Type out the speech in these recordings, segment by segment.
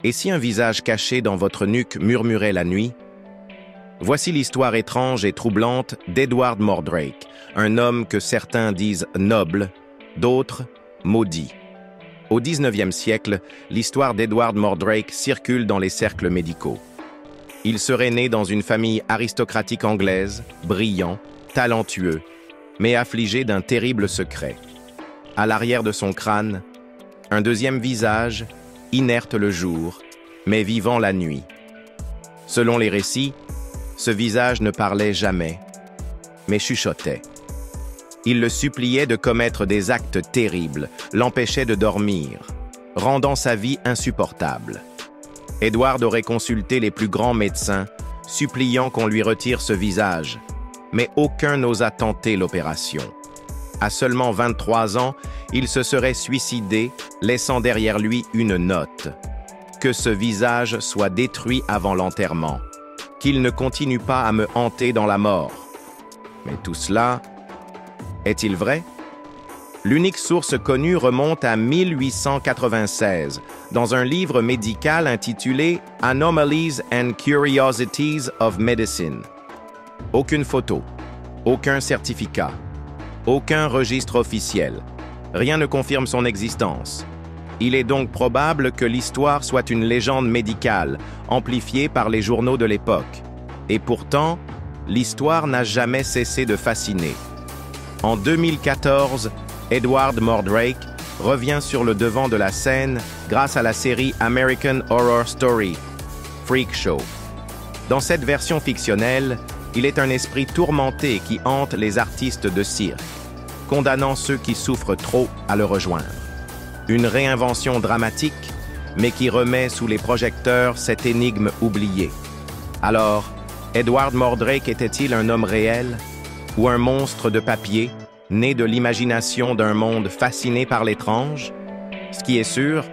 Et si un visage caché dans votre nuque murmurait la nuit? Voici l'histoire étrange et troublante d'Edward Mordrake, un homme que certains disent noble, d'autres maudit. Au XIXe siècle, l'histoire d'Edward Mordrake circule dans les cercles médicaux. Il serait né dans une famille aristocratique anglaise, brillant, talentueux, mais affligé d'un terrible secret. À l'arrière de son crâne, un deuxième visage, inerte le jour, mais vivant la nuit. Selon les récits, ce visage ne parlait jamais, mais chuchotait. Il le suppliait de commettre des actes terribles, l'empêchait de dormir, rendant sa vie insupportable. Edward aurait consulté les plus grands médecins, suppliant qu'on lui retire ce visage, mais aucun n'osa tenter l'opération. À seulement 23 ans, il se serait suicidé, laissant derrière lui une note. Que ce visage soit détruit avant l'enterrement, qu'il ne continue pas à me hanter dans la mort. Mais tout cela, est-il vrai? L'unique source connue remonte à 1896, dans un livre médical intitulé « Anomalies and Curiosities of Medicine ». Aucune photo, aucun certificat, aucun registre officiel. Rien ne confirme son existence. Il est donc probable que l'histoire soit une légende médicale, amplifiée par les journaux de l'époque. Et pourtant, l'histoire n'a jamais cessé de fasciner. En 2014, Edward Mordrake revient sur le devant de la scène grâce à la série American Horror Story, Freak Show. Dans cette version fictionnelle, il est un esprit tourmenté qui hante les artistes de cirque, condamnant ceux qui souffrent trop à le rejoindre. Une réinvention dramatique, mais qui remet sous les projecteurs cette énigme oubliée. Alors, Edward Mordrake était-il un homme réel ou un monstre de papier, né de l'imagination d'un monde fasciné par l'étrange? Ce qui est sûr,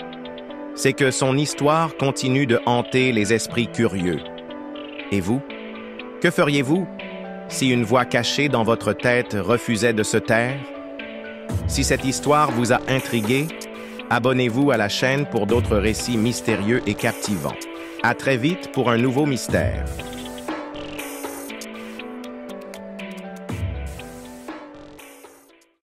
c'est que son histoire continue de hanter les esprits curieux. Et vous? Que feriez-vous si une voix cachée dans votre tête refusait de se taire? Si cette histoire vous a intrigué, abonnez-vous à la chaîne pour d'autres récits mystérieux et captivants. À très vite pour un nouveau mystère.